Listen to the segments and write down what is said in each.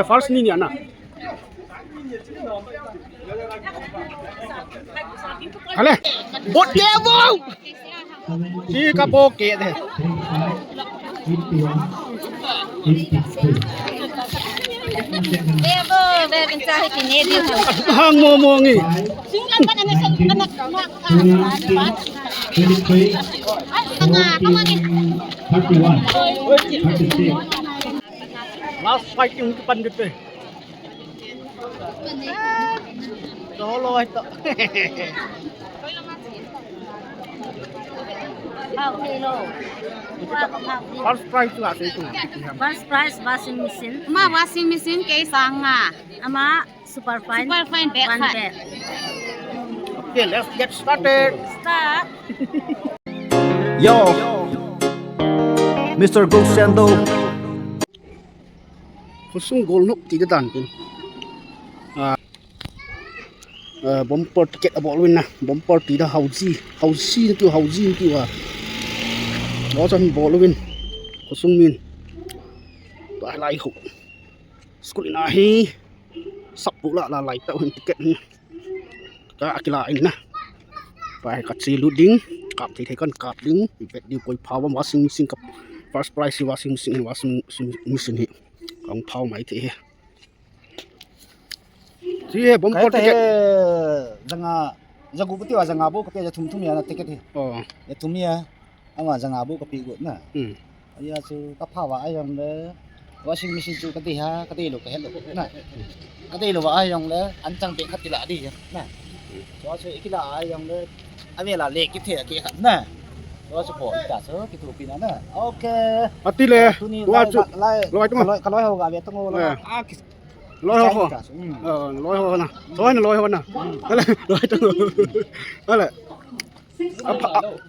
first นี่เนี่ยนะอะไรบดเดียวที่กระโปงเกะเลยhang mo ngi last fight yung pandit eh solo ito first prize juga sa ito First prize washing machine. Ma washing machine kay sanga. Ama super fine. Super fine bag. One bag. okay let's get started Start. Yo, Mr. Goldsendo. kusung gol nok tidak dan pun bumper ticket abol win na bumper tidak hauji tu wa lo chan bol win kusung min ta lai hu school na hi sap pula la lai ta win ticket ni ka akila in na pai kat si luding kap thi thai kan kap ding bet di koi power washing machine kap first prize washing machine hi kong phao mai thi si bumper ticket Janga jagu putih wa janga bo kape ja thum ya na ticket hi. Ya thum ya anga janga bo kape go na. Ya chu ka pha wa ayong le washing machine chu kati ha kati lo ka hello na. Kati lo wa ayong le an chang pe khati la di na. So chu ikila ayong le ave la le ki the ki khat na. So chu po ta so ki tu pi na na. Okay. ati le wa chu loi tu ma ka loi ho ga ve tong lo a loi ho loi ho na loi ho na ale loi tu ale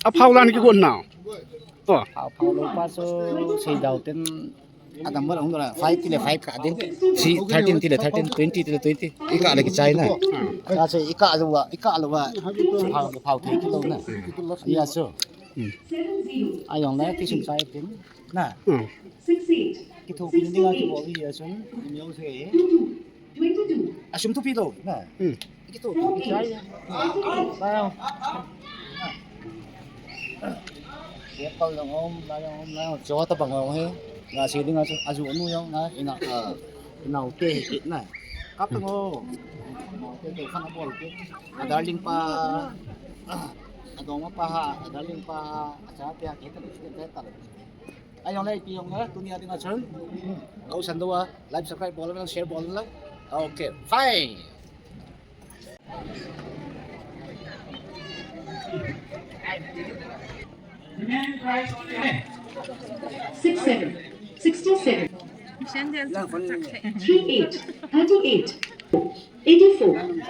a phao lan ki gon nào phao lo pa so sei dau ten adam bar ong la 5 tile 5 ka den 13 tile 13 20 tile 20 ika le ki chai na ka se ika lo wa phao thei ki lo na ya so ayong la ti sim sai ten na 68 ki thu pin dinga ki bo hi ya sun nyong se 22 asum thu pi lo na ki thu ki chai ya sao ya pal long om la cho ta bang ong he nga si dinga aju nu yong na ina ke ki na kap ngo ke khana bol ke darling pa adong pa ha darling pa acha pya ke ta ayong lai piong na dunia dinga chon au san do like subscribe bol na share bol la okay fine 67 68 38 84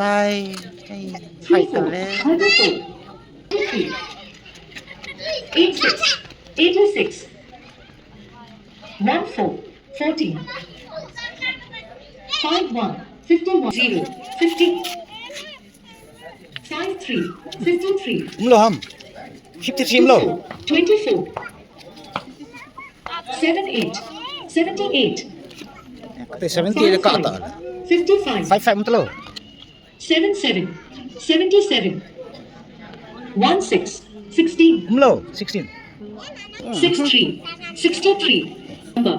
lai cái phải tờ lên 86 86 14 14 51 51 0 50 53 53 lo ham 53 lo 24 78 78 cái 70 là cả tờ 55 55 lo 77 77 16 16 lo 16 63 63 number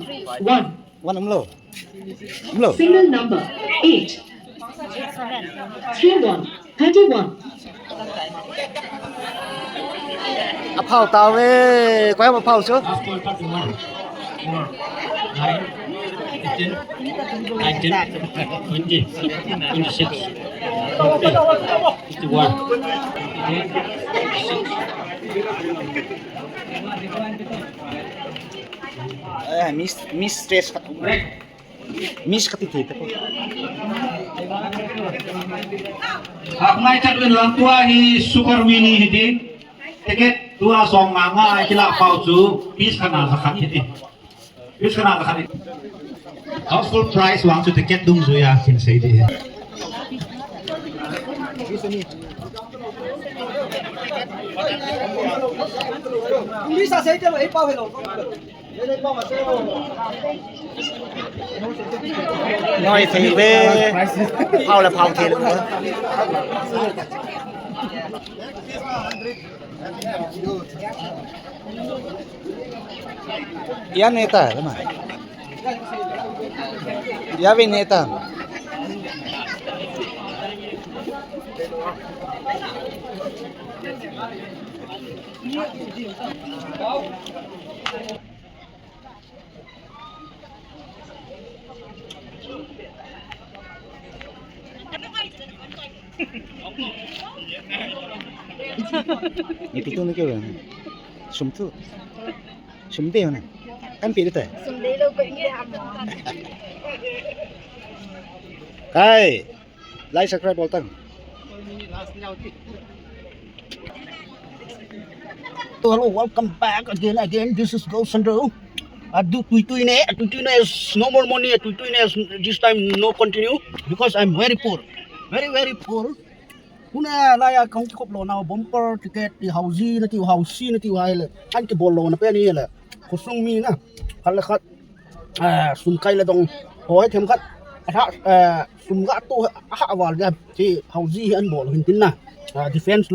1 lo single number 8 31 31 áp phao tao về quay một phao chứ มิสสเตรสมิสกติเตหากไม่จัดเป็นหลังตัวฮีซูเปอร์มินิฮิตติเกตตัวสองงางาจิลาเปาจูพิสขนาดสักฮิตพิสขนาดสักฮิต Full price วางจุดติเกตดุงซุยาคินเซดีbisa saya coba ipau hello น้อยสิเว้เผาแล้วเผาเทเลยYa neta, teman. Ya neta. Itu tuh nih kan. Sumtu. Sumde mana? Kan pilih teh. Sumde lo ko ngi ham mo. Hai. Like subscribe button. Hello, welcome back again. This is Ghost Sandro. Do tui ne is no more money. Tui ne is this time no continue because I'm very poor. Very poor. Kuna laya kong kop lo na bumper ticket di hausi na ti hausi na ti wai le an ke bol lo na pe ni le ko sung mi na kal khat sum kai la dong hoi them khat atha sum ga to ha wal ga ti hausi an bol hin tin na defense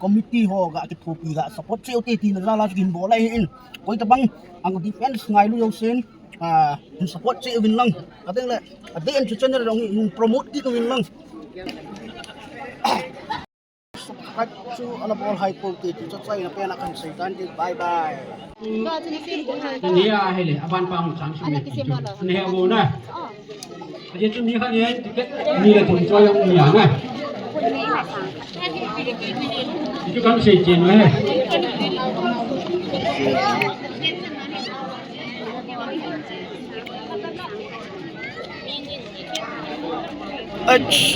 committee ho ga ke thopi ga support cheu ti na la gin bol lai in koi ta bang ang defense ngai lu yo sen in support cheu win lang ateng le aden chu chen dong promote ki ko win lang subscribe to Alabol High Quality to say na pena kan saitan di bye bye ni a hele aban pang sang sum ni ha bo na je tu ni kha ni ticket ni la thum cho yang ni na itu kan sei chen ma he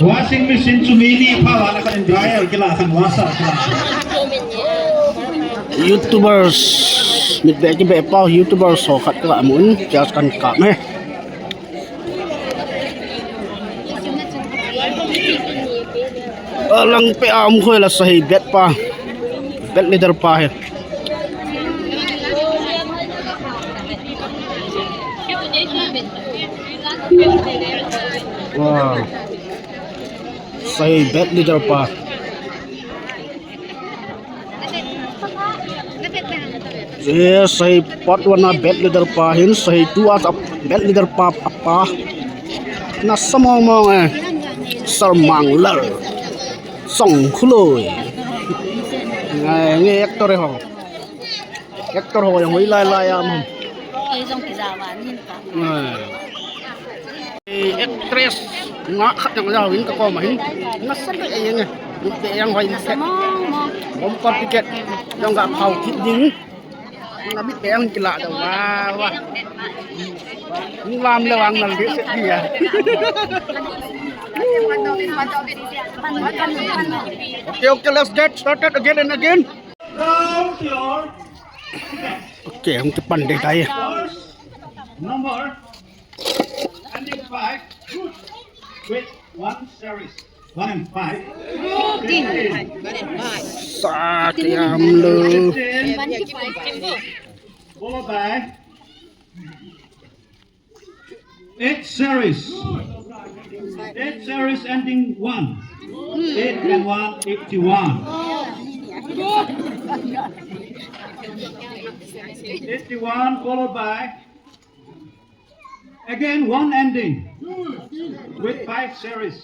washing machine chumini phawa la kan dryer kila kan wasa YouTubers mit be ke be pau YouTubers so khat ka mun just kan ka me lang pe am khoi la sahi bet leader pa he wow sahi bet leader pa sahi pot warna bet leader pa hin sahi tu as bet leader pa apa na samong sarmang lar song khuloi ngai actor ho yang lai am Ai jong ki jawan hin ka. Actress nga khat yang jawin ka ko ma hin nasan ai yang te yang hoi bom kon ticket yang ga phau kit ding na bit be ang kila da wa lam lewang nal de se dia Okay, let's get started again and again. Okay, हम तो पंडे का है. Number ending 5 with 1 series 1 and 5 Sakyam lo. followed by 8 series ending 1 8 and 1 81 81 followed by again 1 ending with 5 series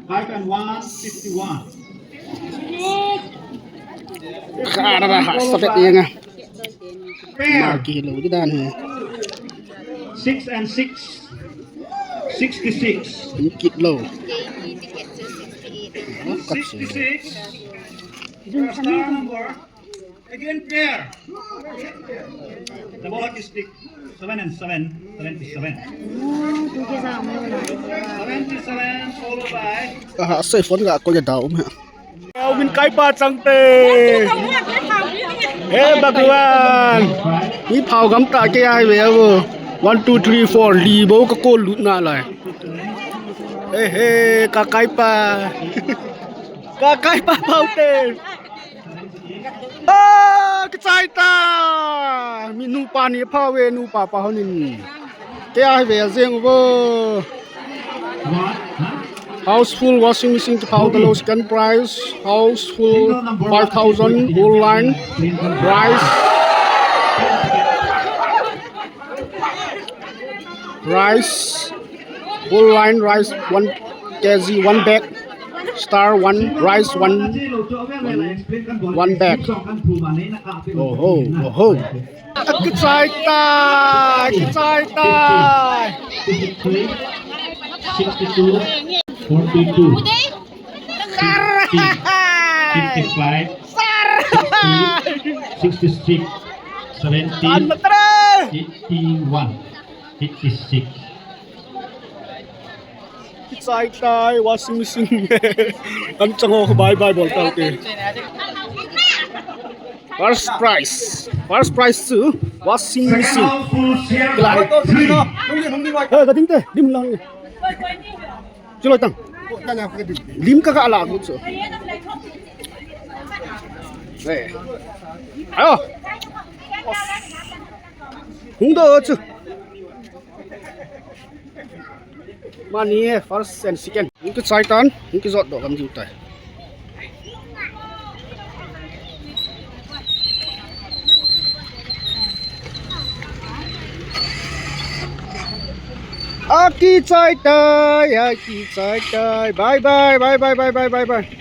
5 and 1 51 Khá ra sabet yang ah. pair Magi lo di dan he. 6 and 6 66 Dikit lo. 66 star number again pair the ball hockey stick 7 and 7 77 77 followed by Sai phone ga ko ja dau ma. Min kai pa chang te. Bhagwan. Ni phau gam ta ke ai ve wo. 1 2 3 4 li bo ka ko lut na lai. Ka kai pa. Ka kai pa phau te. cái trái ta mình nu pa ni pa we nu pa pa honin cái ai về riêng vô houseful washing machine to power the low second price houseful 5,000 whole line rice whole line rice 1 kg 1 bag star 1 rice 1 bag oh oh cái trái ta 62 42 55 66 17 81 56 cái trái ta washing machine anh chẳng hồ bye bye bỏ tao kì first price too washing machine lại cái tính thế dim lang chưa tăng lim các ala cũng chưa này ayo không được chứ money first and second những cái sai tan những cái giọt đỏ làm gì vậy Aki chai tai bye bye